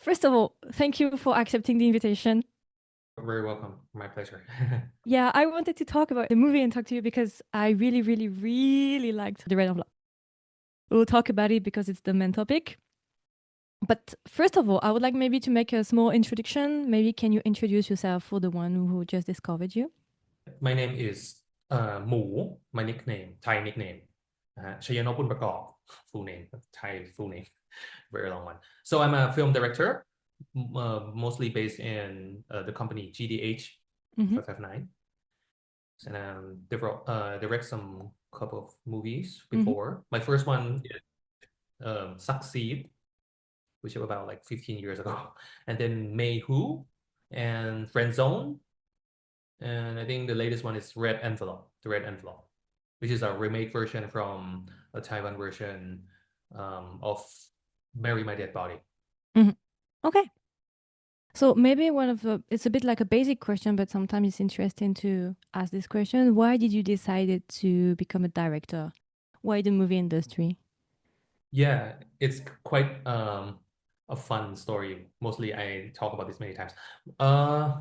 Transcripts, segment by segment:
First of all, thank you for accepting the invitation. Very welcome. My pleasure. Yeah, I wanted to talk about the movie and talk to you because I really, really, really liked The Red Envelope. We'll talk about it because it's the main topic. But first of all, I would like maybe to make a small introduction. Maybe can you introduce yourself for the one who just discovered you? My name is Mu, my nickname, Thai nickname. Chayanop Boonprakob, full name, Thai full name, very long one. So I'm a film director, mostly based in the company GDH Mm-hmm. 559, and direct some couple of movies Mm-hmm. before. My first one is Succeed, which was about like 15 years ago, and then May Who and Friend Zone. And I think the latest one is Red Envelope, the Red Envelope, which is a remake version from a Taiwan version of Bury My Dead Body. Mm-hmm. Okay. So maybe it's a bit like a basic question, but sometimes it's interesting to ask this question. Why did you decide to become a director? Why the movie industry? Yeah, it's quite a fun story. Mostly I talk about this many times. Uh,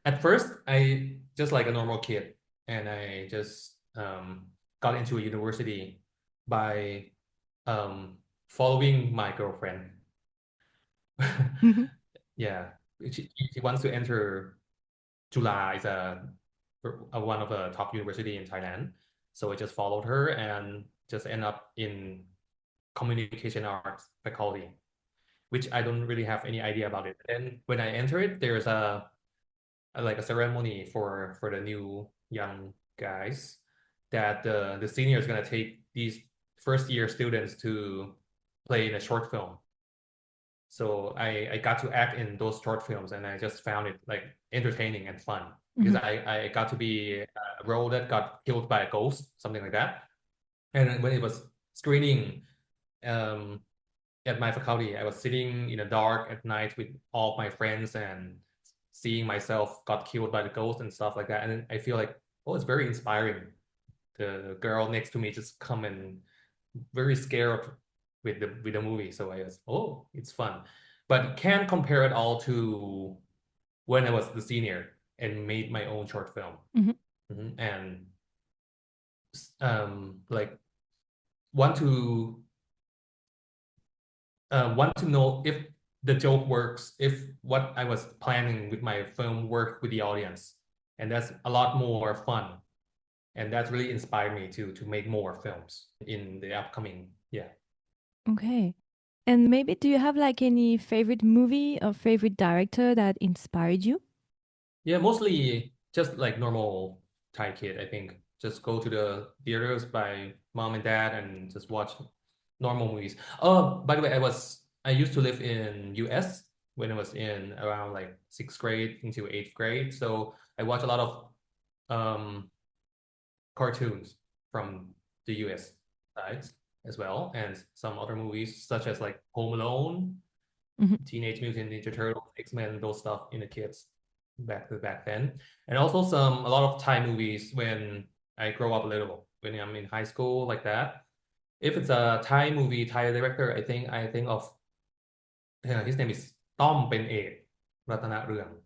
at first, I just like a normal kid, and I just got into a university by following my girlfriend. Mm-hmm. Yeah, she wants to enter July is one of the top university in Thailand. So I just followed her and just end up in communication arts faculty, which I don't really have any idea about it. And when I enter it, there's like a ceremony for the new young guys that the senior is gonna take these first year students to play in a short film. So I got to act in those short films, and I just found it like entertaining and fun because Mm-hmm. I got to be a role that got killed by a ghost, something like that. And when it was screening um, at my faculty, I was sitting in the dark at night with all my friends and seeing myself got killed by the ghost and stuff like that. And I feel like, oh, it's very inspiring. The girl next to me just come and very scared with the movie. So I was, oh, it's fun. But can't compare it all to when I was the senior and made my own short film. Mm-hmm. And like want to want to know if the joke works, if what I was planning with my film worked with the audience. And that's a lot more fun. And that's really inspired me to make more films in the upcoming, yeah. Okay. And maybe do you have like any favorite movie or favorite director that inspired you? Yeah, mostly just like normal Thai kid, I think. Just go to the theaters by mom and dad and just watch normal movies. Oh, by the way, I used to live in US when I was in around like sixth grade into eighth grade. So I watched a lot of um cartoons from the US side as well, and some other movies such as like Home Alone, Mm-hmm. Teenage Mutant Ninja Turtles, X-Men, those stuff in the kids back then. And also a lot of Thai movies when I grow up a little, when I'm in high school like that. If it's a Thai movie, Thai director, I think of his name is Tom Pen Ek Ratana Reung.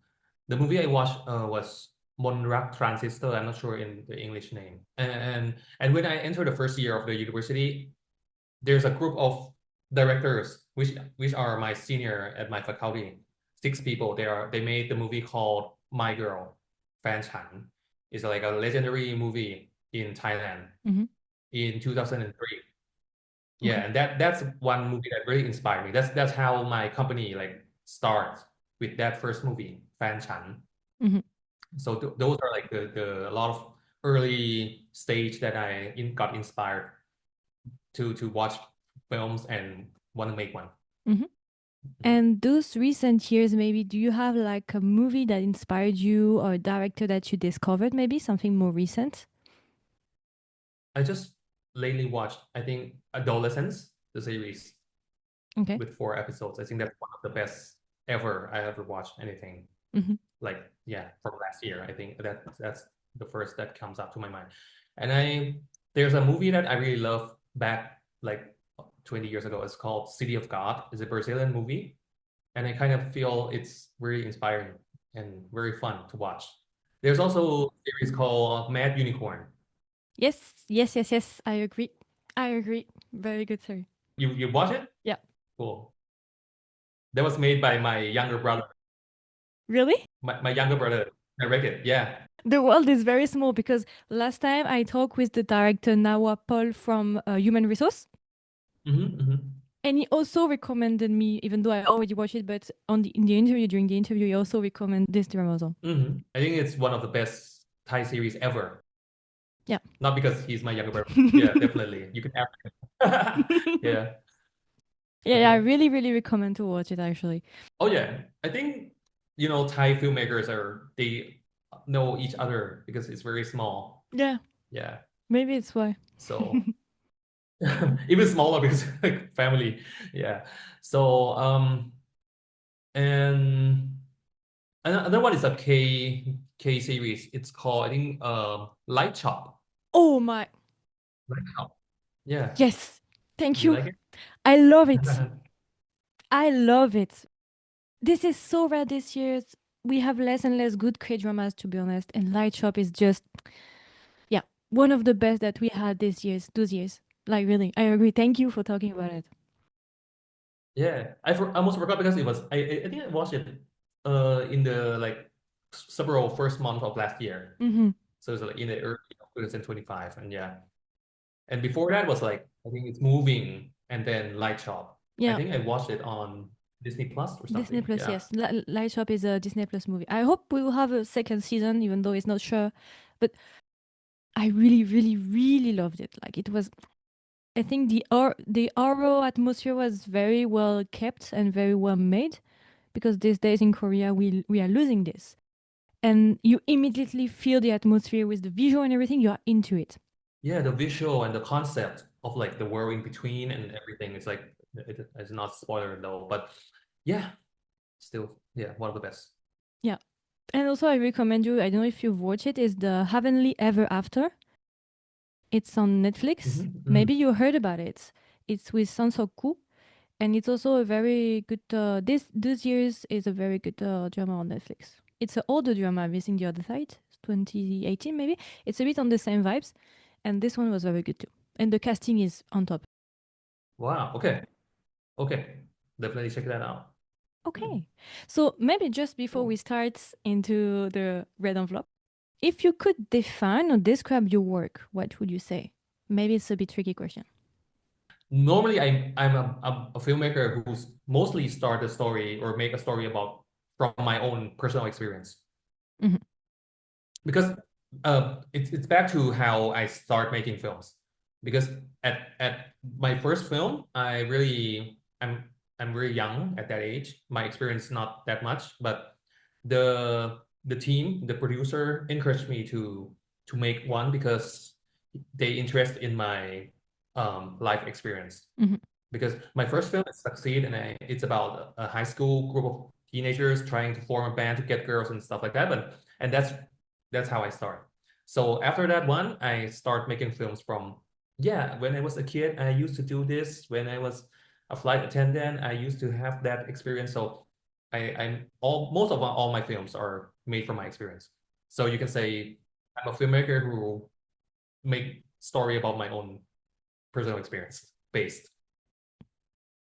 The movie I watched was Monrak Transistor. I'm not sure in the English name. And when I entered the first year of the university, there's a group of directors which are my senior at my faculty. Six people. They made the movie called My Girl, Fan Chan. It's like a legendary movie in Thailand Mm-hmm. in 2003. Yeah, Okay. and that's one movie that really inspired me. That's how my company like starts with that first movie, Fan Chan. Mm-hmm. So those are like the a lot of early stage that got inspired to watch films and want to make one. Mm-hmm. Mhm. And those recent years, maybe, do you have like a movie that inspired you or a director that you discovered, maybe something more recent? I just lately watched, I think, Adolescence, the series Okay. with 4 episodes. I think that's one of the best ever I ever watched anything. Mm-hmm. Like, yeah, from last year. I think that's the first that comes up to my mind. And there's a movie that I really love back like 20 years ago. It's called City of God. It's a Brazilian movie. and I kind of feel it's very inspiring and very fun to watch. There's also a series called Mad Unicorn. Yes, yes, yes, yes. I agree. I agree. Very good, sorry. You watch it? Yeah. Cool. That was made by my younger brother. Really? My younger brother directed. Yeah. The world is very small because last time I talked with the director Nawa Paul from Human Resource, Hmm. and he also recommended me, even though I already watched it, but in the interview, during the interview, he also recommended this drama also. I think it's one of the best Thai series ever. Yeah. Not because he's my younger brother. Yeah, definitely. You can ask him. Yeah. Yeah, yeah, I Okay. really, really recommend to watch it actually. Oh yeah. I think Thai filmmakers they know each other because it's very small. Yeah, Yeah. maybe it's why. So even smaller because like family. Yeah. So and another one is a K series. It's called I think Light Chop. Oh my, Light Chop. Yeah. yes. Thank You you. like it? I love it. I love it. This is so rare this year. We have less and less good K dramas, to be honest. And Light Shop is just, yeah, one of the best that we had those years. Like, really, I agree. Thank you for talking about it. Yeah, I almost forgot because it was I think I watched it in the like several first month of last year. Mm-hmm. So it's like in the early 2025 and yeah. And before that was like I think it's Moving and then Light Shop. I Yeah, think I watched it on Disney Plus or Disney something. Plus, Yeah. yes. Light Shop is a Disney Plus movie. I hope we will have a second season, even though it's not sure. But I really, really, really loved it. Like, it was. I think the oral atmosphere was very well kept and very well made because these days in Korea we are losing this. And you immediately feel the atmosphere with the visual and everything. You are into it. Yeah, the visual and the concept of like the world in between and everything. It's like it's not a spoiler though, but yeah, still yeah, one of the best. Yeah. And also, I recommend you. I don't know if you've watched it. Is the Heavenly Ever After? It's on Netflix. Hmm. Maybe you heard about it. It's with Sang Seok-koo, and it's also a very good. This year's is a very good drama on Netflix. It's an older drama, Missing the Other Side, 2018 maybe. It's a bit on the same vibes, and this one was very good too. And the casting is on top. Wow. Okay. Okay. Definitely check that out. Hmm. Okay. So maybe just before we Cool. start into the red envelope, if you could define or describe your work, what would you say? Maybe it's a bit tricky question. Normally, I'm a filmmaker who's mostly start a story or make a story about from my own personal experience Mhm. because it's back to how I start making films because at my first film I'm very young at that age. My experience not that much, but the team, the producer encouraged me to make one because they interest in my life experience. Mhm. Because my first film is Succeed, and it's about a high school group of teenagers trying to form a band to get girls and stuff like that. And that's how I start. So after that one, I start making films from yeah. When I was a kid, I used to do this. When I was a flight attendant, I used to have that experience. So I'm most of all my films are made from my experience. So you can say I'm a filmmaker who make story about my own personal experience based.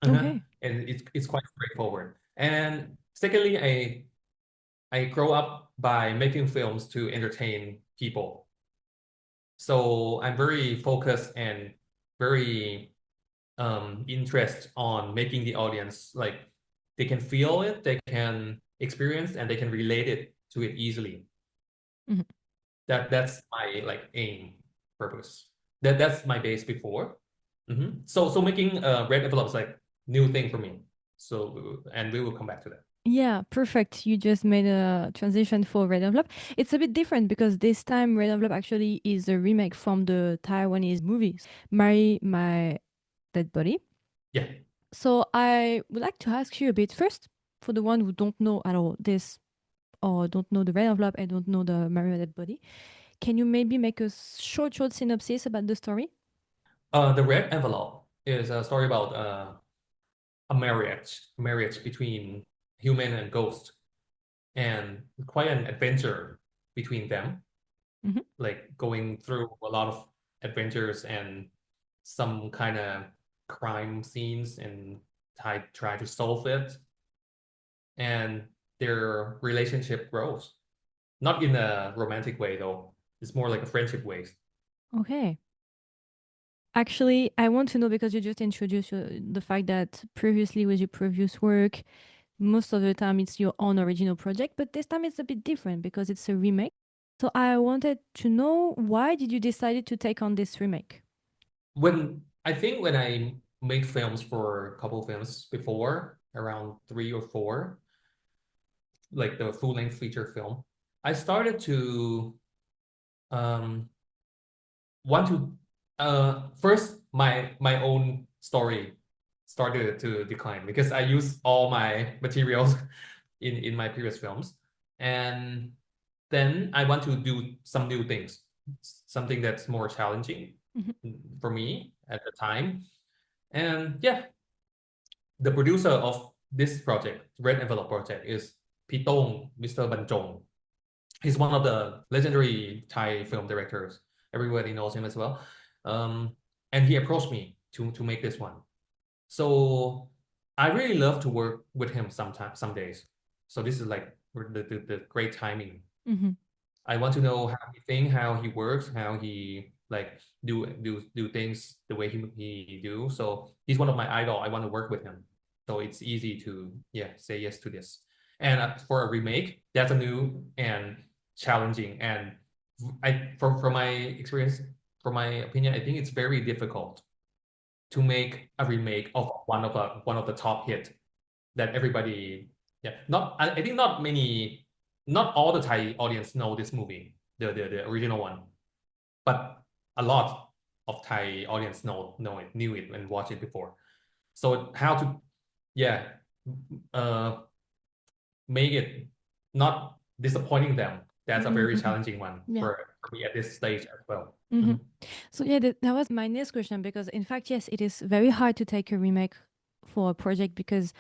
Uh-huh. Okay. And it's quite straightforward. And secondly, I grow up by making films to entertain people. So I'm very focused and very interest on making the audience like they can feel it, they can experience, and they can relate it to it easily. Mhm. That's my like aim purpose. That's my base before. So making red envelope is like new thing for me. So and we will come back to that. Yeah, perfect. You just made a transition for Red Envelope. It's a bit different because this time Red Envelope actually is a remake from the Taiwanese movie, Marry My Dead Body. Yeah. So I would like to ask you a bit first, for the one who don't know at all this or don't know the Red Envelope and don't know the Marry My Dead Body, can you maybe make a short synopsis about the story? The red envelope is a story about a marriage between human and ghost, and quite an adventure between them, Mhm. like going through a lot of adventures and some kind of crime scenes and try to solve it. And their relationship grows. Not in a romantic way though. It's more like a friendship way. Okay. Actually, I want to know because you just introduced the fact that previously with your previous work, most of the time it's your own original project, but this time it's a bit different because it's a remake. So I wanted to know why did you decide to take on this remake? When I think when I made films for a couple of films before, around three or four, like the full-length feature film, I started to um want to first my own story started to decline because I used all my materials in my previous films. And then I want to do some new things, something that's more challenging Mhm. for me at the time. And yeah, the producer of this project, Red Envelope Project, is Pitong, Mr. Banjong. He's one of the legendary Thai film directors. Everybody knows him as well. Um, and he approached me to make this one. So I really love to work with him sometimes, some days. So this is like the great timing. Mhm. I want to know how he think, how he works, how he like do things the way he do. So he's one of my idol. I want to work with him. So it's easy to say yes to this. And for a remake, that's a new and challenging. And from my experience, from my opinion, I think it's very difficult to make a remake of one of the top hit that everybody not I think not all the Thai audience know this movie, the original one, but a lot of Thai audience knew it and watched it before. So how to yeah uh make it not disappointing them, that's a very Mm-hmm. challenging one Yeah. for me at this stage as well. Mm-hmm. Mhm. So yeah, that was my next question because in fact, yes, it is very hard to take a remake for a project because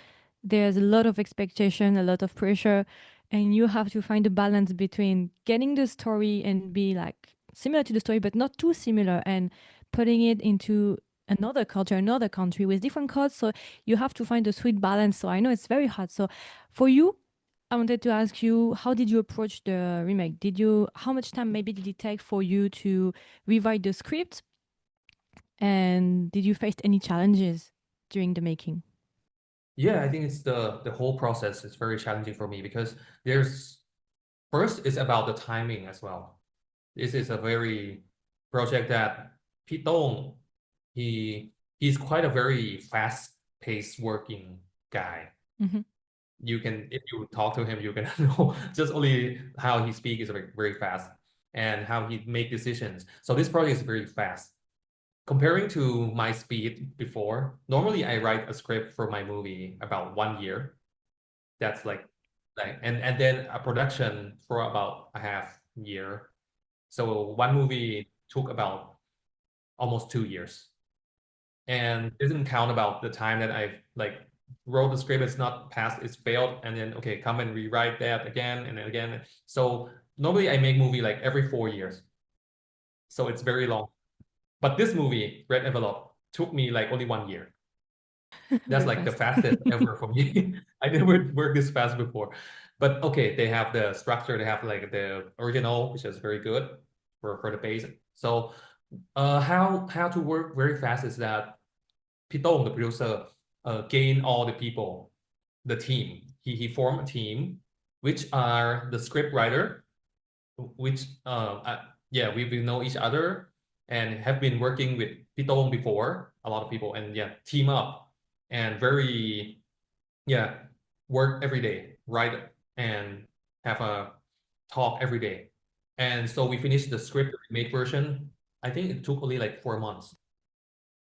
there's a lot of expectation, a lot of pressure, and you have to find a balance between getting the story and be like similar to the story, but not too similar, and putting it into another culture, another country with different codes. So you have to find a sweet balance. So I know it's very hard. So for you, I wanted to ask you, how did you approach the remake? How much time maybe did it take for you to rewrite the script? And did you face any challenges during the making? Yeah, I think it's the whole process is very challenging for me because there's first it's about the timing as well. This is a very project that Pitong, he he's quite a very fast-paced working guy. Mm-hmm. You can, if you talk to him, you can know just only how he speaks is very, very fast and how he make decisions. So this project is very fast. Comparing to my speed before, normally I write a script for my movie about 1 year. That's like and then a production for about a half year. So one movie took about almost 2 years, and doesn't count about the time that I've like wrote the script, it's not passed, it's failed, and then okay, come and rewrite that again and then again. So normally I make movie like every 4 years, so it's very long. But this movie, Red Envelope, took me like only 1 year. That's Very like the fast. fastest ever for me. I never worked this fast before. But okay, they have the structure, they have like the original, which is very good for the base. So how to work very fast is that Pitong, the producer, gain all the people, the team. He formed a team, which are the script writer, which we know each other and have been working with Pitong before, a lot of people, and team up and very yeah work every day, write and have a talk every day. And so we finished the script remake version. I think it took only like 4 months.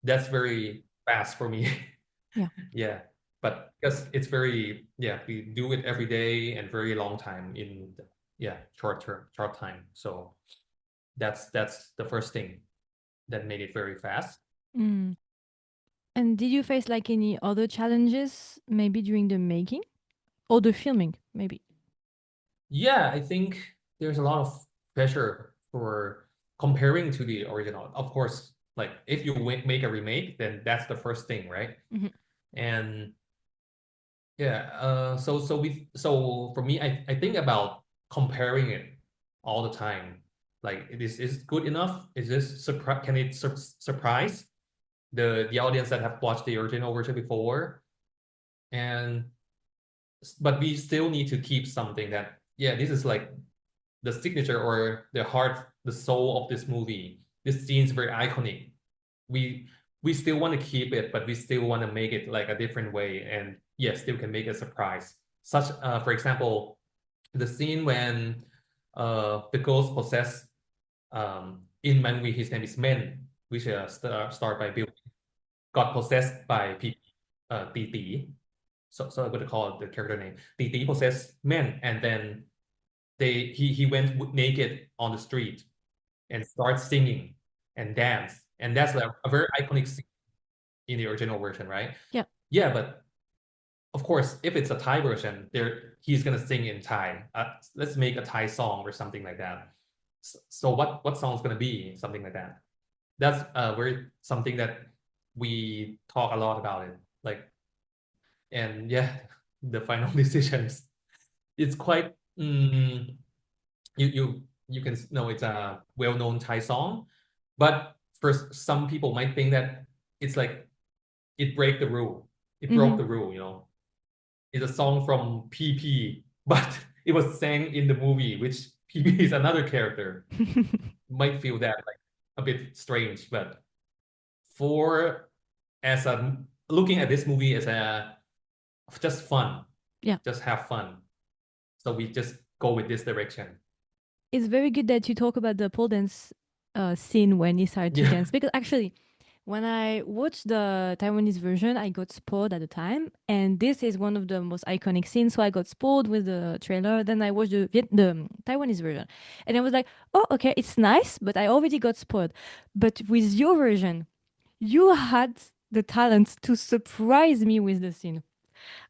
That's very fast for me. Yeah. Yeah, but because it's very we do it every day and very long time in short time. So that's the first thing that made it very fast. Mm. And did you face like any other challenges maybe during the making? or the filming, maybe. Yeah, I think there's a lot of pressure for comparing to the original. Of course, like if you make a remake, then that's the first thing, right? Mhm. And yeah, so for me, I think about comparing it all the time. Like, is good enough? Is this surprise? Can it surprise the audience that have watched the original version before? And but we still need to keep something that, yeah, this is like the signature or the heart, the soul of this movie. This scene is very iconic. We we still want to keep it, but we still want to make it like a different way, and yes, still can make a surprise. Such, for example, the scene when the ghost possessed in my movie, his name is Men, which starred by Bill, got possessed by Titi. So I'm gonna call it the character name. Titi possessed men, and then he went naked on the street and starts singing and dance, and that's like a very iconic scene in the original version, right? Yeah. Yeah, but of course, if it's a Thai version, there he's gonna sing in Thai. Let's make a Thai song or something like that. So what song's gonna be something like that? That's very something that we talk a lot about it. Like, and yeah, the final decisions. It's quite you can know it's a well-known Thai song, but for some people might think that it's like it break the rule. It broke Hmm. the rule, you know. It's a song from PP, but it was sang in the movie, which PP is another character. Might feel that like a bit strange, but for as a looking at this movie as a just fun, Yeah. just have fun. So we just go with this direction. It's very good that you talk about the pole dance scene when he started to Yeah. dance, because actually, when I watched the Taiwanese version, I got spoiled at the time, and this is one of the most iconic scenes. So I got spoiled with the trailer. Then I watched the Taiwanese version, and I was like, "Oh, okay, it's nice," but I already got spoiled. But with your version, you had the talent to surprise me with the scene.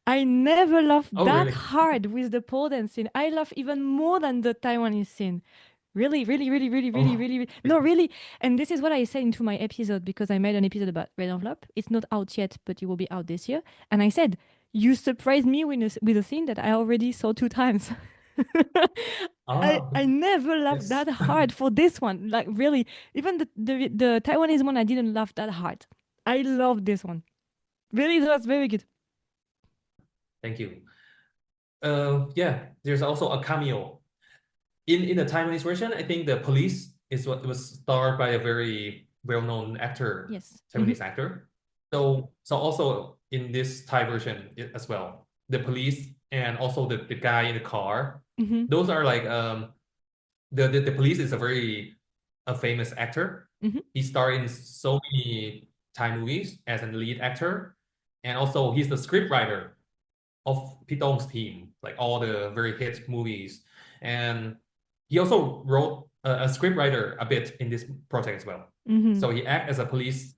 I never laughed Oh, that really? hard with the pole dance scene. I laugh even more than the Taiwanese scene. Really, really, really, really, really, Oh, really, really. No, really. And this is what I said into my episode, because I made an episode about Red Envelope. It's not out yet, but it will be out this year. And I said, you surprised me with a scene that I already saw 2 times. ah, I never laughed yes. that hard for this one. Like, really. Even the Taiwanese one, I didn't laugh that hard. I loved this one. Really, it was very good. Thank you. Yeah, there's also a cameo in the Taiwanese version. I think the police is what was starred by a very well-known actor, Yes. Hmm. Taiwanese actor. So also in this Thai version as well, the police and also the guy in the car. Hmm. Those are like the police is a very a famous actor. Hmm. He starred in so many Thai movies as a lead actor, and also he's the scriptwriter of Pitong's team, like all the very hit movies. And he also wrote a scriptwriter a bit in this project as well. Hmm. So he act as a police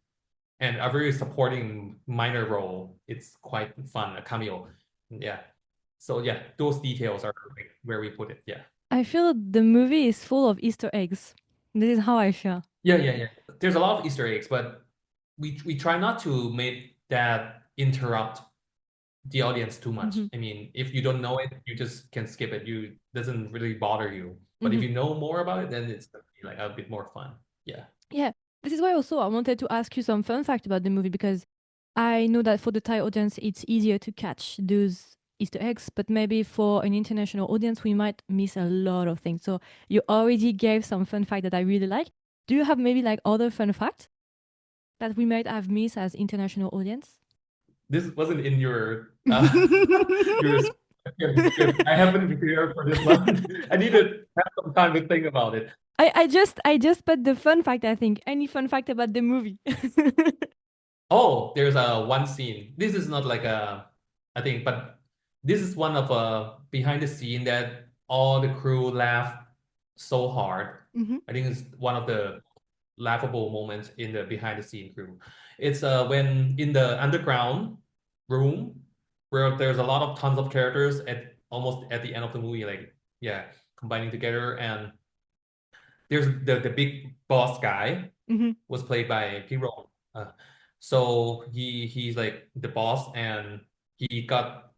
and a very supporting minor role. It's quite fun, a cameo. Yeah. So yeah, those details are like where we put it. Yeah. I feel the movie is full of Easter eggs. This is how I feel. Yeah. There's a lot of Easter eggs, but we try not to make that interrupt the audience too much. Hmm. I mean, if you don't know it, you just can skip it. You doesn't really bother you. But if Hmm. you know more about it, then it's gonna be like a bit more fun. Yeah. Yeah, this is why also I wanted to ask you some fun fact about the movie, because I know that for the Thai audience, it's easier to catch those Easter eggs, but maybe for an international audience, we might miss a lot of things. So you already gave some fun fact that I really like. Do you have maybe like other fun fact that we might have missed as international audience? This wasn't in your your script. I haven't prepared for this one. I need to have some time to think about it. I just put the fun fact, I think. Any fun fact about the movie? Oh, there's a one scene. This is not like I think, but this is one of behind the scene that all the crew laugh so hard. Hmm. I think it's one of the laughable moments in the behind the scene crew. It's when in the underground room where there's a lot of tons of characters at almost at the end of the movie, like yeah, combining together. And there's the big boss guy Mm-hmm. was played by Piro. So he's like the boss, and he got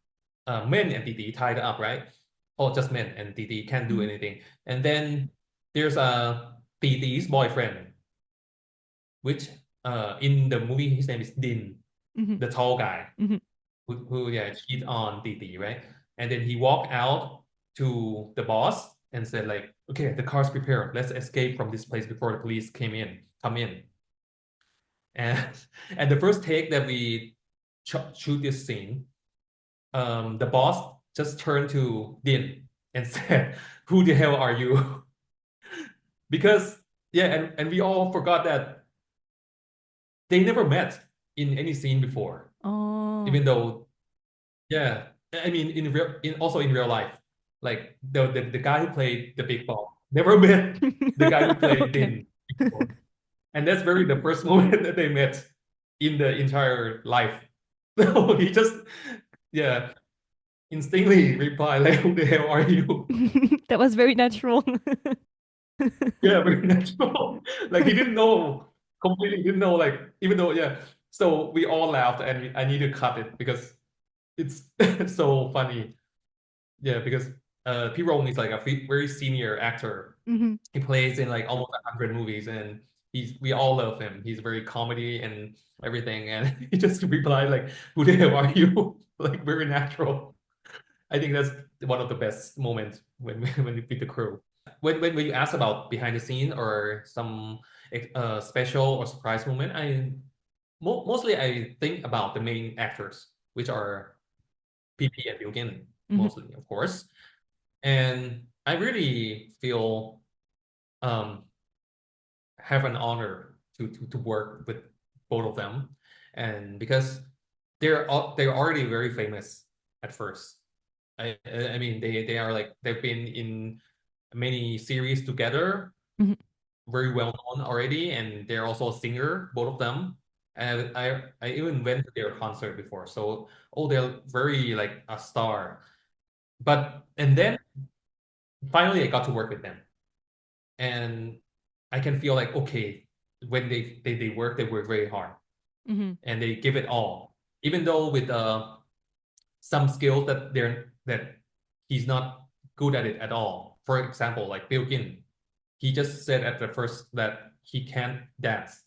Men and Didi tied up, right? Oh, just Men, and Didi can't do Mm-hmm. anything. And then there's Didi's boyfriend, which in the movie his name is Din, Mm-hmm. the tall guy Mm-hmm. who yeah cheat on Didi, right? And then he walked out to the boss and said like, okay, the car's prepared. Let's escape from this place before the police come in. And and the first take that we shoot this scene, the boss just turned to Din and said, "Who the hell are you?" Because yeah, and we all forgot that they never met in any scene before, Oh. even though yeah, I mean in real life, like the guy who played the big boss never met the guy who played Okay. Din before, and that's very the first moment that they met in the entire life. So he just yeah instinctively replied like, "Who the hell are you?" That was very natural. Yeah, very natural. Like he didn't know, completely didn't know. Like even though yeah, so we all laughed, and I need to cut it because it's so funny. Yeah, because P. Rowan is like a very senior actor. Mm-hmm. He plays in like almost 100 movies, and we all love him. He's very comedy and everything, and he just replied like, "Who the hell are you?" Like very natural. I think that's one of the best moments when we beat the crew. When you ask about behind the scene or some special or surprise moment, mostly I think about the main actors, which are PP and Bilgin, Mm-hmm. mostly, of course. And I really feel um, have an honor to work with both of them, and because they're already very famous at first. I mean they are like they've been in many series together, Mm-hmm. very well known already, and they're also a singer, both of them. And I even went to their concert before, so oh, they're very like a star. But and then finally, I got to work with them, and I can feel like okay, when they work very hard, Mm-hmm. and they give it all, even though with some skills that he's not good at it at all. For example, like Bill Ginn, he just said at the first that he can't dance.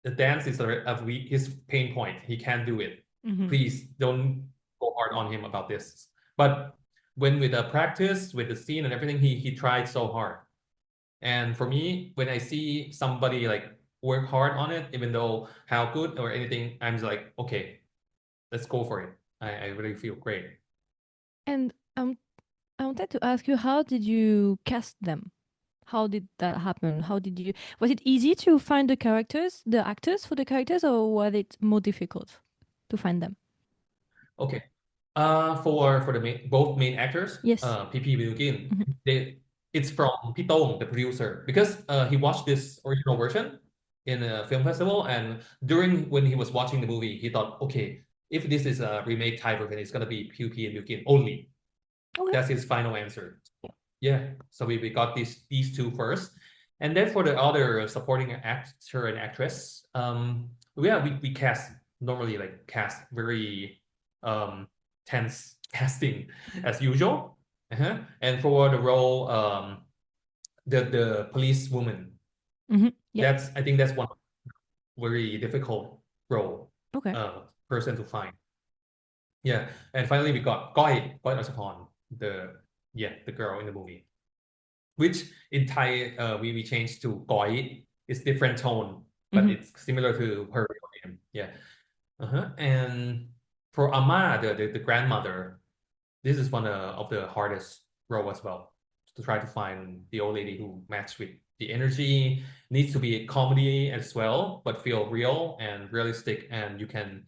The dance is his pain point. He can't do it. Mm-hmm. Please don't go hard on him about this. But when with the practice, with the scene and everything, he tried so hard. And for me, when I see somebody like work hard on it, even though how good or anything, I'm just like, okay, let's go for it. I really feel great. And I wanted to ask you, how did you cast them? How did that happen? How did you? Was it easy to find the characters, the actors for the characters, or was it more difficult to find them? Okay. For the both main actors, Yes. PP Bilgin, Mm-hmm. it's from Pitong, the producer, because he watched this original version in a film festival, and during when he was watching the movie, he thought, okay, if this is a remake Thai version, it's gonna be PP and Bilgin only. Okay. That's his final answer. Yeah, so we got these two first, and then for the other supporting actor and actress, yeah, we cast normally like cast very tense casting as usual. And for the role, the police woman, Mm-hmm. Yeah. I think that's one very difficult role, Okay. person to find. Yeah, and finally we got Goi Nachaporn, the girl in the movie, which in Thai we changed to Goi. It's different tone, but Mm-hmm. it's similar to her real name. Yeah. And for Ama, the grandmother, this is one of the hardest role as well, to try to find the old lady who match with the energy. Needs to be a comedy as well, but feel real and realistic, and you can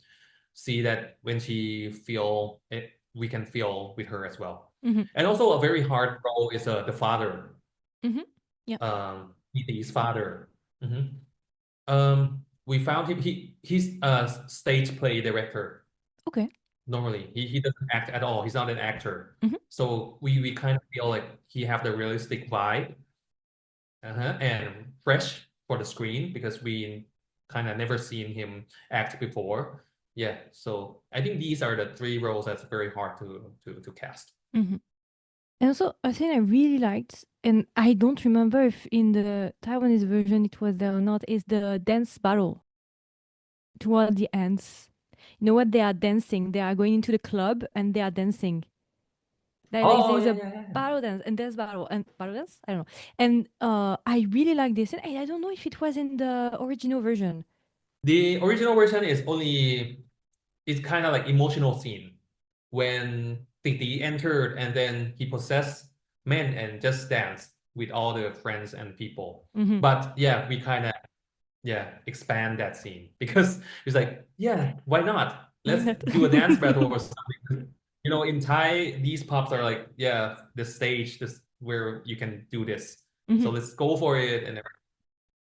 see that when she feel it, we can feel with her as well. Mm-hmm. And also a very hard role is the father, Mm-hmm. Yeah. Iti's father. Mhm. We found him. He's a stage play director. Okay. normally. He doesn't act at all. He's not an actor. Mhm. So we kind of feel like he have the realistic vibe, and fresh for the screen because we kind of never seen him act before. Yeah, so I think these are the three roles that's very hard to cast. Mhm. And also, a thing I really liked, and I don't remember if in the Taiwanese version it was there or not, is the dance battle toward the ends. You know what? They are dancing. They are going into the club and they are dancing. Like there Oh, is yeah, a yeah, yeah. battle dance and dance battle and battle dance. I don't know. And I really like this. And I don't know if it was in the original version. The original version is only it's kind of like emotional scene when Titi entered and then he possessed men and just danced with all the friends and people. Mm-hmm. But yeah, we kind of expand that scene because it's like, yeah, why not? Why Let's not? do a dance battle or something. You know, in Thai, these pubs are like, yeah, the stage, this where you can do this. So Mm-hmm. let's go for it.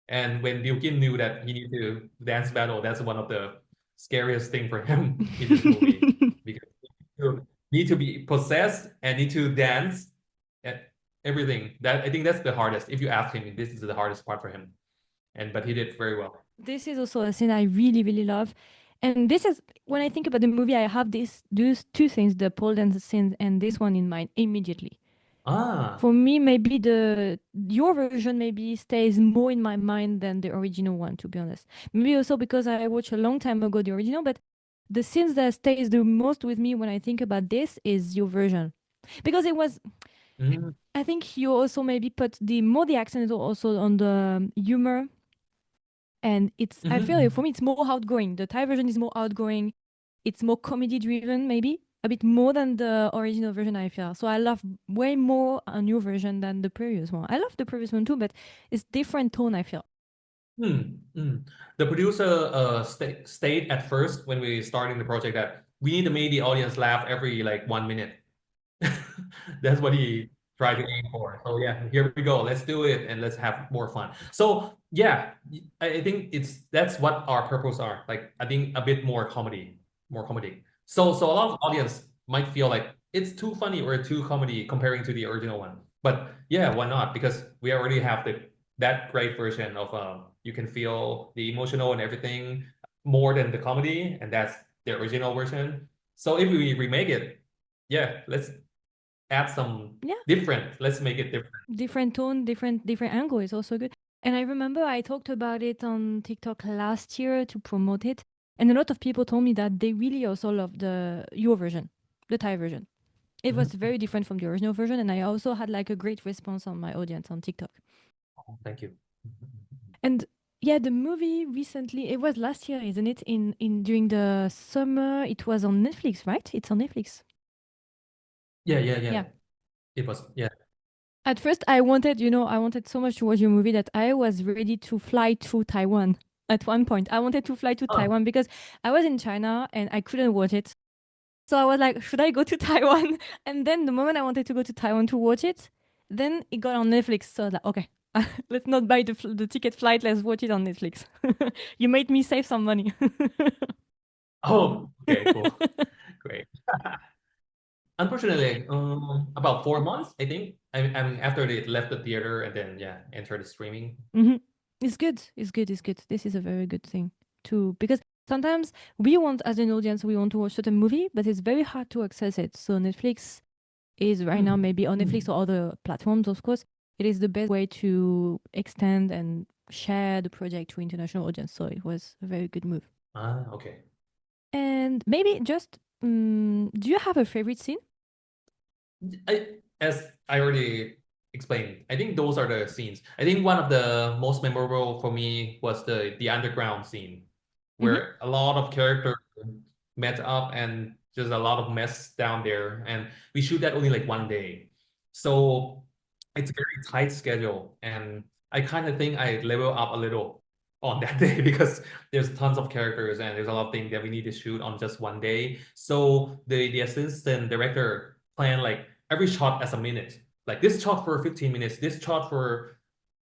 And when Bilkin knew that he needed to dance battle, that's one of the scariest thing for him in this movie because you need to be possessed and need to dance and everything. That I think that's the hardest. If you ask him, this is the hardest part for him. And but he did very well. This is also a scene I really, really love. And this is when I think about the movie, I have these two things, the pole dance scene and this one in mind immediately. Ah. For me, maybe the your version maybe stays more in my mind than the original one, to be honest. Maybe also because I watched a long time ago the original, but the scenes that stays the most with me when I think about this is your version. Because it was Mm, I think you also maybe put the more the accent is also on the humor, and it's I feel like mhm. for me it's more outgoing. The Thai version is more outgoing. It's more comedy driven, maybe a bit more than the original version. I feel so. I love way more a new version than the previous one. I love the previous one too, but it's different tone. I feel. Mm. The producer stayed at first when we starting the project that we need to make the audience laugh every like 1 minute. That's what he tried to aim for. So yeah, here we go. Let's do it and let's have more fun. So yeah, I think that's what our purpose are. Like I think a bit more comedy. So a lot of audience might feel like it's too funny or too comedy comparing to the original one. But yeah, why not? Because we already have that great version of you can feel the emotional and everything more than the comedy, and that's the original version. So if we remake it, yeah, let's add some Yeah, different. Let's make it different. different tone, different angle is also good. And I remember I talked about it on TikTok last year to promote it, and a lot of people told me that they really also love the your version, the Thai version. It was Mhm. very different from the original version, and I also had like a great response on my audience on TikTok. Oh, thank you. And yeah, the movie recently, it was last year, isn't it? In during the summer, it was on Netflix, right? It's on Netflix. Yeah. Yeah. It was, yeah. At first, I wanted, I wanted so much to watch your movie that I was ready to fly to Taiwan. At one point, I wanted to fly to Huh. Taiwan because I was in China and I couldn't watch it. So I was like, should I go to Taiwan? And then the moment I wanted to go to Taiwan to watch it, then it got on Netflix. So I was like, okay, let's not buy the ticket flight. Let's watch it on Netflix. You made me save some money. Oh, okay, cool. Great. Unfortunately, about 4 months, I think. I mean, after they left the theater and then yeah, entered the streaming. Hmm. It's good. It's good. It's good. This is a very good thing too, because sometimes we want, as an audience, we want to watch certain movie, but it's very hard to access it. So Netflix is right now Hmm. maybe on Netflix or other platforms, of course. It is the best way to extend and share the project to international audience. So it was a very good move. Ah, okay. And maybe just, do you have a favorite scene? As I already explained, I think those are the scenes. I think one of the most memorable for me was the underground scene, Mm-hmm. where a lot of characters met up and just a lot of mess down there. And we shoot that only like 1 day. So it's a very tight schedule. And I kind of think I level up a little on that day because there's tons of characters and there's a lot of things that we need to shoot on just 1 day. So the assistant director planned like every shot as a minute. Like this shot for 15 minutes, this shot for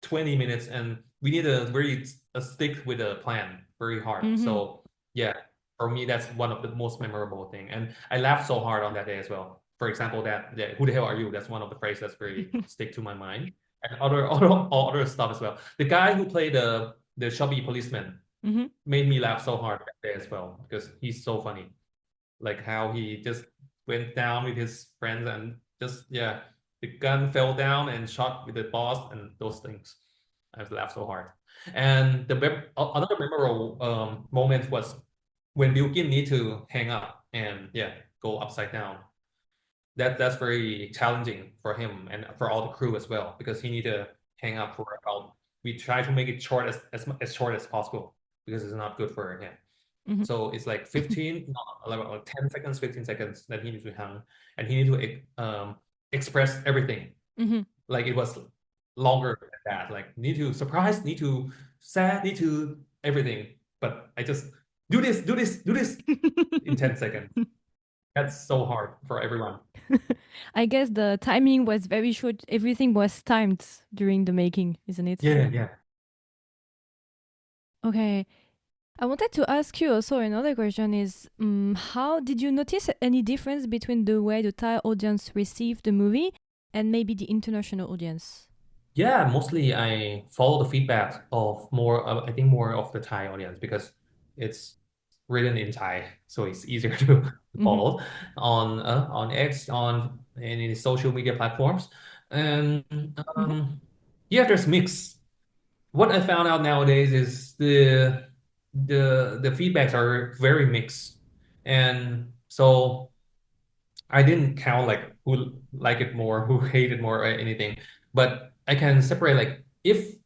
20 minutes, and we need to really stick with the plan very hard. Mm-hmm. So yeah, for me, that's one of the most memorable thing. And I laughed so hard on that day as well. For example, that who the hell are you? That's one of the phrases that's very stick to my mind. And other stuff as well. The guy who played the chubby policeman Mm-hmm. made me laugh so hard that day as well because he's so funny. Like how he just went down with his friends and just the gun fell down and shot with the boss and those things. I've laughed so hard. And another memorable moment was when Bilkin need to hang up and go upside down. That's very challenging for him and for all the crew as well because he need to hang up for about. We try to make it short as short as possible because it's not good for him. Mm-hmm. So it's like 15, no, like 10 seconds, 15 seconds that he needs to hang, and he need to express everything. Mm-hmm. Like it was longer than that. Like need to surprise, need to sad, need to everything. But I just do this, do this, do this in 10 seconds. That's so hard for everyone. I guess the timing was very short. Everything was timed during the making, isn't it? Yeah, yeah. Okay. I wanted to ask you also another question is how did you notice any difference between the way the Thai audience received the movie and maybe the international audience? Yeah, mostly I follow the feedback of more, I think more of the Thai audience because it's written in Thai, so it's easier to Mm-hmm. follow on X, on any social media platforms. And Mm-hmm. yeah, there's mix. What I found out nowadays is the feedbacks are very mixed. And so I didn't count like who like it more, who hate it more, or anything. But I can separate like if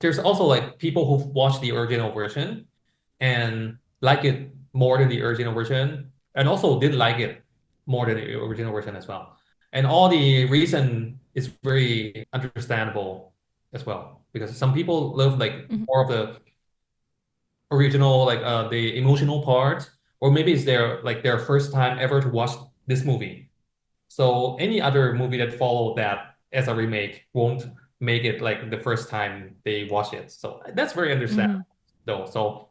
there's also like people who watch the original version and like it more than the original version, and also didn't like it more than the original version as well. And all the reason is very understandable as well because some people love like Mm-hmm. more of the original, like the emotional part, or maybe it's their first time ever to watch this movie. So any other movie that followed that as a remake won't make it like the first time they watch it. So that's very Mm-hmm. understandable though. So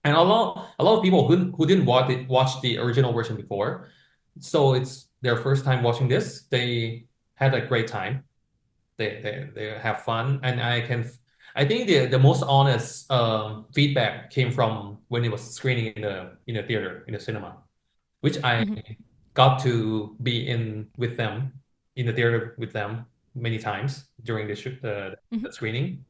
and a lot of people who didn't watch the original version before, so it's their first time watching this. They had a great time. They have fun, and I think the most honest feedback came from when it was screening in the theater in the cinema, which I Mm-hmm. got to be in with them in the theater with them many times during Mm-hmm. the screening.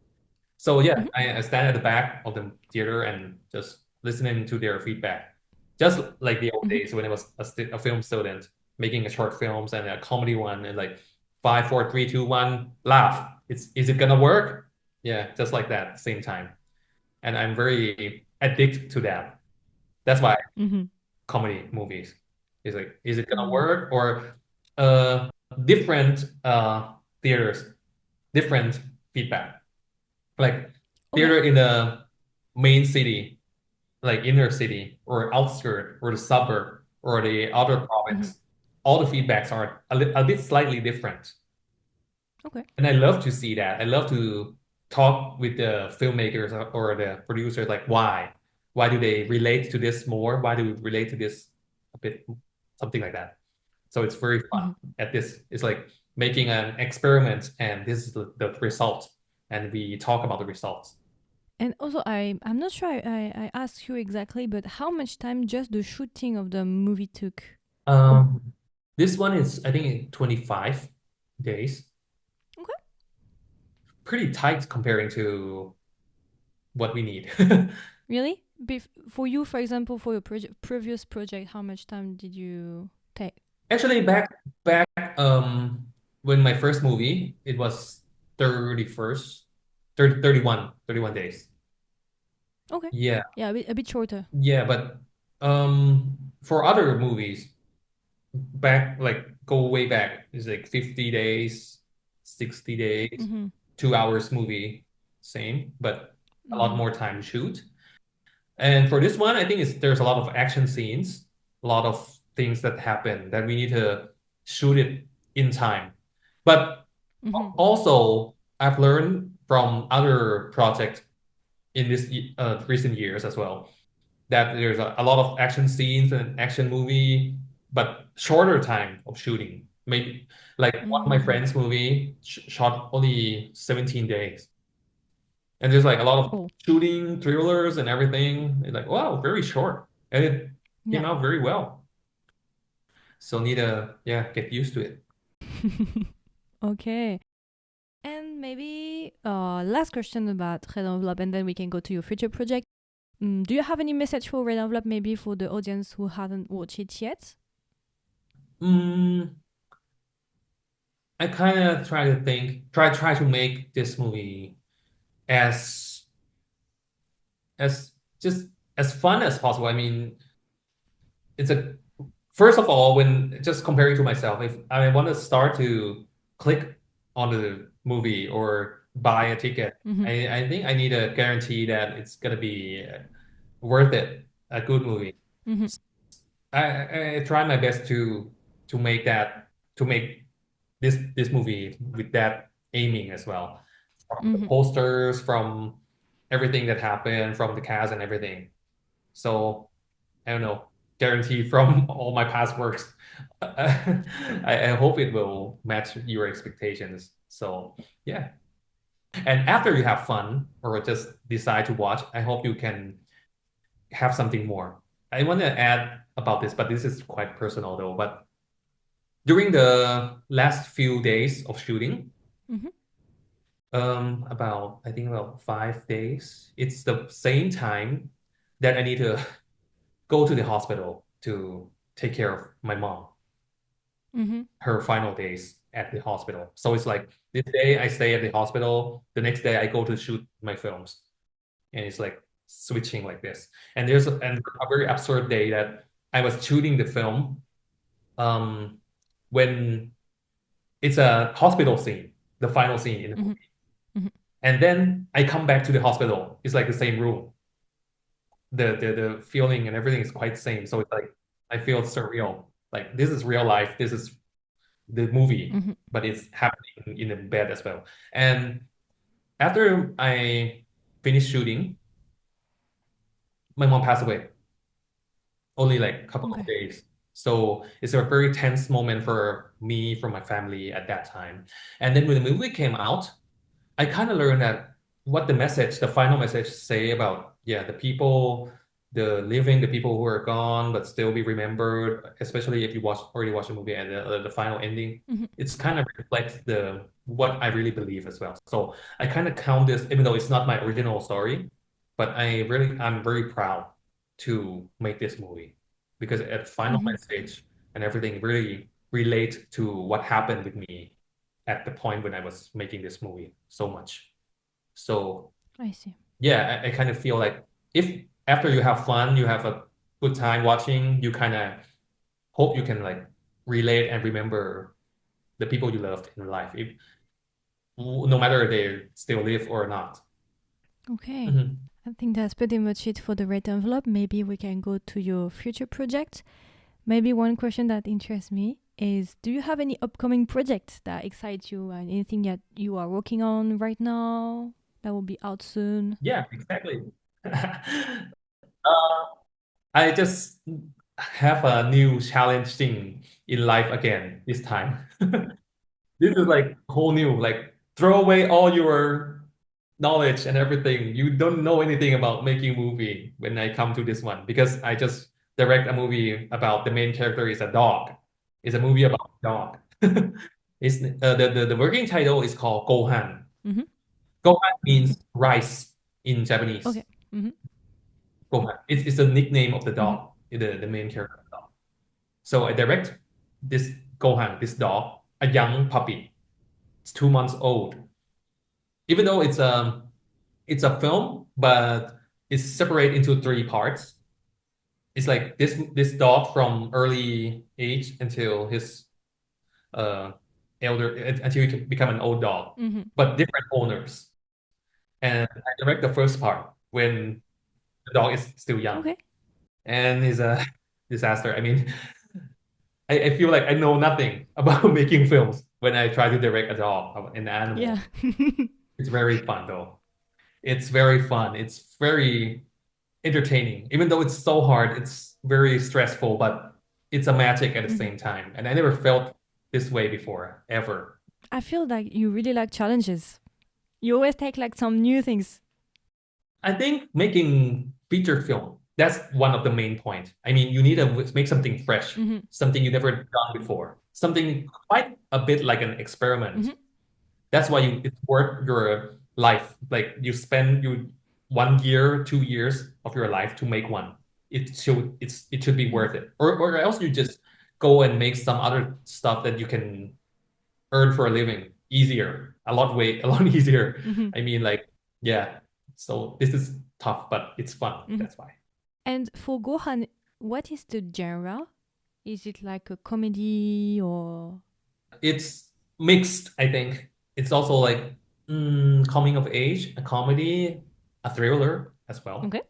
So yeah, Mm-hmm. I stand at the back of the theater and just listening to their feedback, just like the old Mm-hmm. days when it was a film student making a short films and a comedy one and like 5, 4, 3, 2, 1, laugh. Is it gonna work? Yeah, just like that, same time. And I'm very addicted to that. That's why Mm-hmm. comedy movies is it gonna Mm-hmm. work or uh different theaters, different feedback. Like Okay. theater in the main city, like inner city or outskirt or the suburb or the outer Mm-hmm. province, all the feedbacks are a bit slightly different. Okay. And I love to see that. I love to talk with the filmmakers or the producers, like why? Why do they relate to this more? Why do we relate to this a bit, something like that. So it's very fun Mm-hmm. at this. It's like making an experiment and this is the result. And we talk about the results. And also, I'm not sure I asked you exactly, but how much time just the shooting of the movie took? Um, this one is, I think, 25 days. Okay. Pretty tight comparing to what we need. Really? For you, for example, for your previous project, how much time did you take? Actually, back when my first movie, it was 31st, 30, 31 days. Okay. Yeah, Yeah, a bit shorter. yeah, but for other movies, back like go way back, it's like 50 days, 60 days, Mm-hmm. 2 hours movie, same, but a lot Mm-hmm. more time to shoot. And for this one, I think there's a lot of action scenes, a lot of things that happen that we need to shoot it in time. But Mm-hmm. also, I've learned from other projects in this recent years as well. that there's a lot of action scenes and action movie, but shorter time of shooting. Maybe like one of my Mm-hmm. friends' movie shot only 17 days. And there's like a lot of Oh, shooting, thrillers and everything. It's like, wow, very short. And it came yeah. out very well. So need to, yeah, get used to it. Okay. And maybe last question about Red Envelope, and then we can go to your future project. Do you have any message for Red Envelope, maybe for the audience who haven't watched it yet? Mm, I kind of try to think, try to make this movie as as just as fun as possible. I mean, it's a first of all, when just comparing to myself, if I want to start to click on the movie or buy a ticket, Mm-hmm. I think I need a guarantee that it's gonna be worth it, a good movie. Mm-hmm. I try my best to make that to make this movie with that aiming as well. From the Mm-hmm. posters, from everything that happened, from the cast and everything. So I don't know, guarantee from all my past works. I hope it will match your expectations. So yeah. And after you have fun or just decide to watch, I hope you can have something more. I want to add about this, but this is quite personal though. But during the last few days of shooting, Mm-hmm. about I think about 5 days, it's the same time that I need to go to the hospital to take care of my mom, Mm-hmm. her final days at the hospital. So it's like this day I stay at the hospital, the next day I go to shoot my films, and it's like switching like this. And there's a very absurd day that I was shooting the film um, when it's a hospital scene, the final scene in the Mm-hmm. movie. And then I come back to the hospital. It's like the same room. The feeling and everything is quite same. So it's like I feel surreal. Like this is real life. This is the movie, Mm-hmm. but it's happening in the bed as well. And after I finished shooting, my mom passed away. Only like a couple of Okay. days. So it's a very tense moment for me, for my family at that time. And then when the movie came out, I kind of learned that what the message, the final message say about, yeah, the people, the living, the people who are gone but still be remembered, especially if you already watched the movie and the final ending, Mm-hmm. it's kind of reflects the what I really believe as well. So I kind of count this, even though it's not my original story, but I'm very proud to make this movie because at final Mm-hmm. message and everything really relate to what happened with me at the point when I was making this movie so much. So I see. yeah, I kind of feel like if after you have fun, you have a good time watching, you kind of hope you can like relate and remember the people you loved in life, if no matter if they still live or not. Okay. Mhm. I think that's pretty much it for the red envelope. Maybe we can go to your future project. Maybe one question that interests me is, do you have any upcoming projects that excite you and anything that you are working on right now that will be out soon? Yeah, exactly. I just have a new challenge thing in life again this time. This is like whole new, like throw away all your knowledge and everything. You don't know anything about making movie when I come to this one because I just direct a movie about the main character is a dog. It's a movie about a dog. It's the working title is called Gohan. Mm-hmm. Gohan means rice in Japanese. Okay. Mm-hmm. Gohan. It's a nickname of the Mm-hmm. dog, the main character of the dog. So I direct this Gohan, this dog, a young puppy. It's 2 months old. Even though it's a film, but it's separated into three parts. It's like this dog from early age until his uh elder until he can become an old dog, Mm-hmm. but different owners. And I direct the first part when the dog is still young, Okay. and is a disaster. I mean, I feel like I know nothing about making films when I try to direct a dog, an Yeah. animal. It's very fun though. It's very fun. It's very entertaining. Even though it's so hard, it's very stressful, but it's a magic at the Mhm. same time. And I never felt this way before, ever. I feel like you really like challenges. You always take like some new things. I think making feature film, that's one of the main points. I mean, you need to make something fresh, Hmm. something you never done before, something quite a bit like an experiment. Hmm. That's why it's worth your life. Like you spend 1 year, 2 years of your life to make one. It should be Hmm. worth it. Or else you just go and make some other stuff that you can earn for a living easier, a lot easier. Hmm. I mean, like, yeah. So this is tough, but it's fun. Hmm. That's why. And for Gohan, what is the genre? Is it like a comedy or? It's mixed, I think. It's also like coming of age, a comedy, a thriller as well. Okay.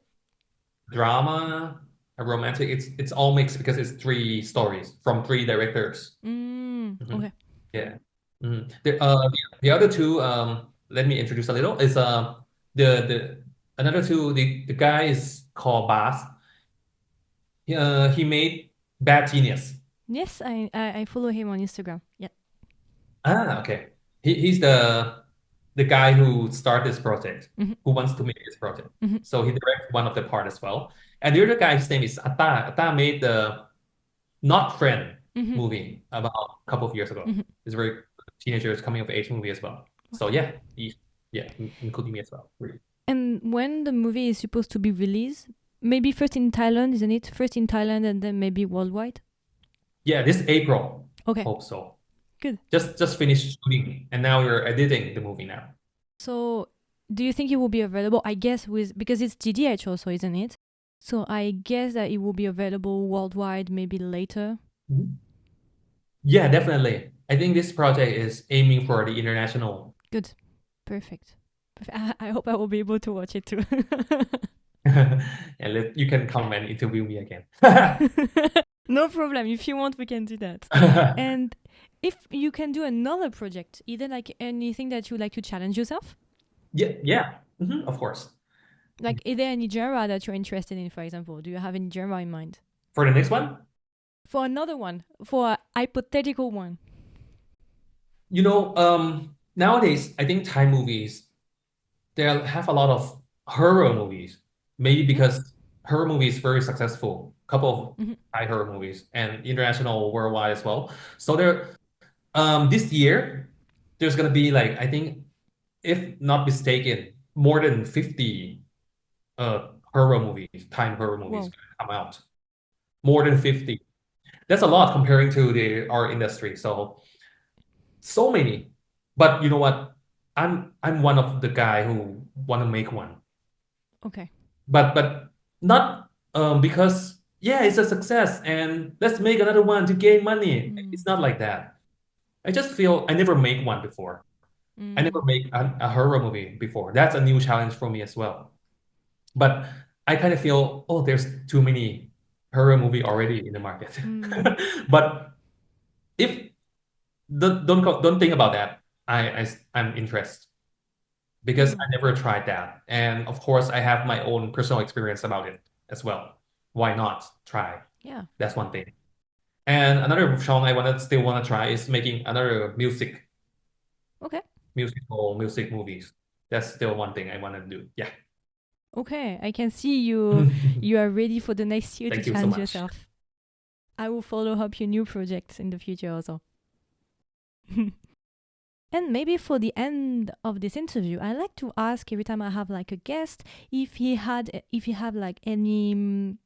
Drama, a romantic. It's all mixed because it's three stories from three directors. Mhm. Okay. Yeah. The other two, let me introduce a little, is the another two, the guy is called Bass. He made Bad Genius. Yes, I follow him on Instagram. Yeah. Okay. He's the guy who started this project, Hmm. who wants to make this project. Hmm. So he directed one of the part as well. And the other guy, his name is Atta. Atta made the Not Friend Hmm. movie about a couple of years ago. Hmm. It's a very teenagers coming of age movie as well. So Okay. yeah, including me as well. Really. And when the movie is supposed to be released, maybe first in Thailand, isn't it? First in Thailand and then maybe worldwide. Yeah, this April. Okay. Hope so. Good. Just finished shooting, and now we're editing the movie now. So, do you think it will be available? I guess with because it's GDH also, isn't it? So I guess that it will be available worldwide maybe later. Mhm. Yeah, definitely. I think this project is aiming for the international. Good. Perfect. I hope I will be able to watch it too. And you can come and interview me again. No problem. If you want, we can do that. And if you can do another project, either like anything that you like to challenge yourself, Yeah, of course. like is there any genre that you're interested in, for example? Do you have any genre in mind? For the next one, For another one, for a hypothetical one. nowadays I think Thai movies they have a lot of horror movies. Maybe Hmm. because horror movies very successful. Couple of Hmm. Thai horror movies and international worldwide as well. So this year there's gonna be like I think if not mistaken more than 50 horror movies, Thai horror movies Whoa. gonna come out. More than 50. That's a lot comparing to the art industry. So many. But you know what? I'm one of the guy who want to make one. Okay. But not because yeah, it's a success and let's make another one to gain money. It's Mm. not like that. I just feel I never make one before. I never Mm. make a horror movie before. That's a new challenge for me as well. But I kind of feel, oh, there's too many horror movie already in the market. Mm. But if don't think about that. I'm interested because I Mm. never tried that, and of course I have my own personal experience about it as well. Why not try? Yeah. That's one thing. And another song I still wanna try is making another Okay. music movies. That's still one thing I wanna do. Yeah. Okay. I can see you are ready for the next year to Thank you so challenge much. yourself. I will follow up your new projects in the future also. And maybe for the end of this interview, I like to ask every time I have like a guest if he have like any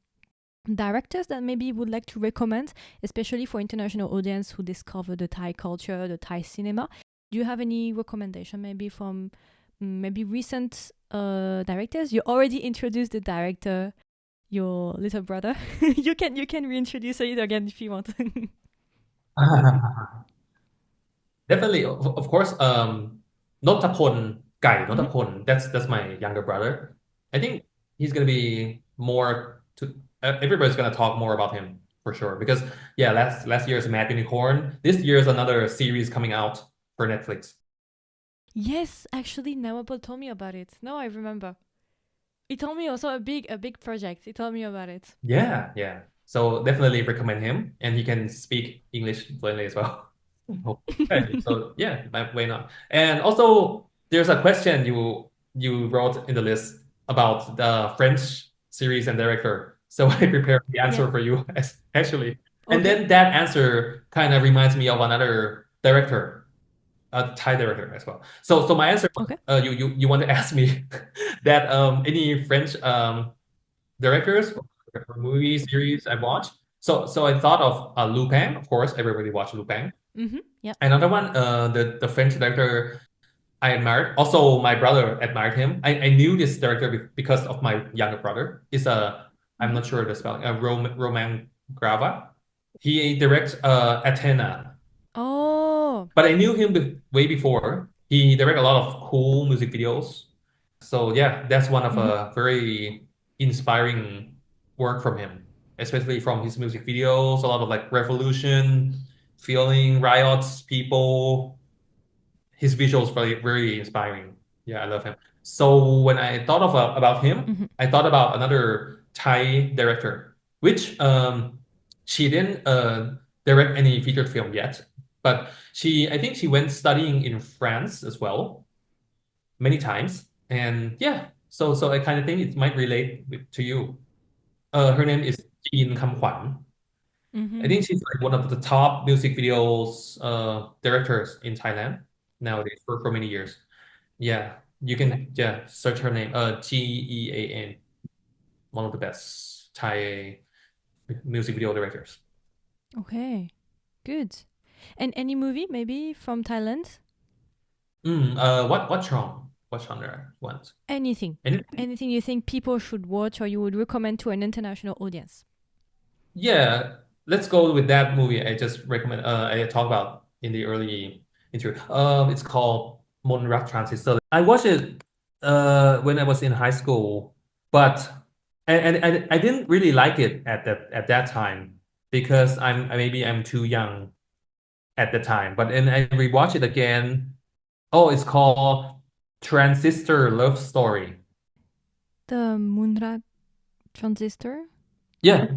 directors that maybe would like to recommend, especially for international audience who discover the Thai culture, the Thai cinema. Do you have any recommendation maybe from maybe recent directors? You already introduced the director, your little brother. You can reintroduce it again if you want. Definitely, of course. Notapon Guy, Mhm. Notapon. That's my younger brother. I think he's gonna be more to. Everybody's gonna talk more about him for sure because yeah, last year's Mad Unicorn. This year's another series coming out for Netflix. Yes, actually, Nawapol told me about it. Now I remember. He told me also a big project. He told me about it. Yeah, yeah. So definitely recommend him, and he can speak English fluently as well. Okay, so yeah, why not? And also, there's a question you wrote in the list about the French series and director. So I prepared the Yeah. answer for you actually. And Okay. then that answer kind of reminds me of another director, a Thai director as well. So my answer was, Okay. you want to ask me that any French directors for movie series I watched. So I thought of Lupin, of course, everybody watched Lupin. Mm-hmm. Yeah. Another one, the French director I admired. Also, my brother admired him. I knew this director because of my younger brother. Is a I'm Mm-hmm. not sure the spelling. Roman Grava. He directs Athena, Oh. but I knew him way before. He directed a lot of cool music videos. So yeah, that's one of Mm-hmm. a very inspiring work from him, especially from his music videos. A lot of like revolution, feeling, riots, people. His visuals very inspiring. Yeah, I love him. So when I thought of about him, Mm-hmm. I thought about another Thai director, which she didn't direct any featured film yet, but I think she went studying in France as well many times. And yeah, so I kind of think it might relate to you. Her name is Jean Kam Kwan. I Mm-hmm. think she's like one of the top music videos directors in Thailand nowadays for many years. Yeah, you Okay. can search her name. Gean, one of the best Thai music video directors. Okay. Good. And any movie maybe from Thailand? What genre? What? Anything. Anything? Anything you think people should watch or you would recommend to an international audience? Yeah, let's go with that movie. I just recommend. I talked about in the early interview. It's called Mon Rak Transistor. I watched it when I was in high school, but I didn't really like it at that time because maybe I'm too young at the time. But then I rewatched it again. Oh, it's called Transistor Love Story. The Moonrak Transistor? Yeah,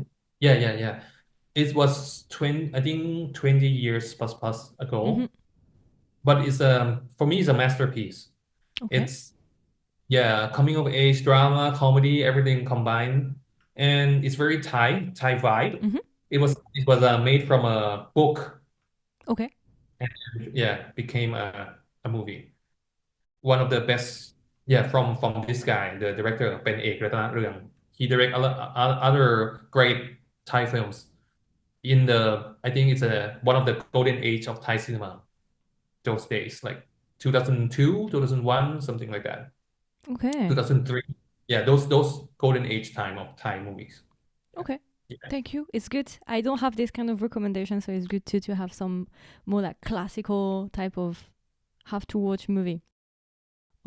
yeah. It was 20, I think 20 years plus Mm-hmm. ago. But it's for me it's a masterpiece. Okay. It's yeah, coming of age drama, comedy, everything combined. And it's very Thai vibe. Mm-hmm. It was made from a book Okay. and yeah, became a movie. One of the best, yeah, from this guy, the director, Ben Ek Ratana Reung. He direct other great Thai films in I think it's one of the golden age of Thai cinema those days, like 2002, 2001, something like that. Okay. 2003. Yeah, those golden age time of Thai movies. Okay. Yeah. Thank you. It's good. I don't have this kind of recommendation, so it's good to have some more like classical type of have to watch movie.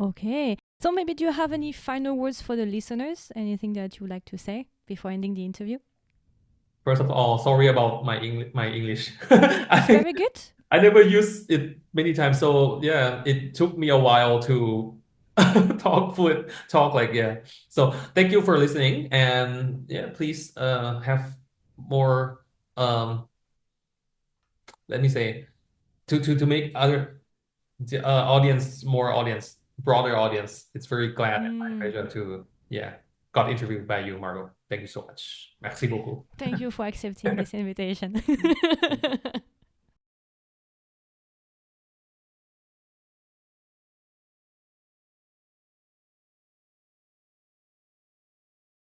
Okay. So maybe do you have any final words for the listeners? Anything that you would like to say before ending the interview? First of all, sorry about my English. It's I very good. I never used it many times, so yeah, it took me a while to talk like yeah. So thank you for listening, and yeah, please have more let me say to make other audience more audience broader audience. It's very glad and my Mm, pleasure to yeah got interviewed by you, Margo. Thank you so much. Merci beaucoup. thank you for accepting this invitation.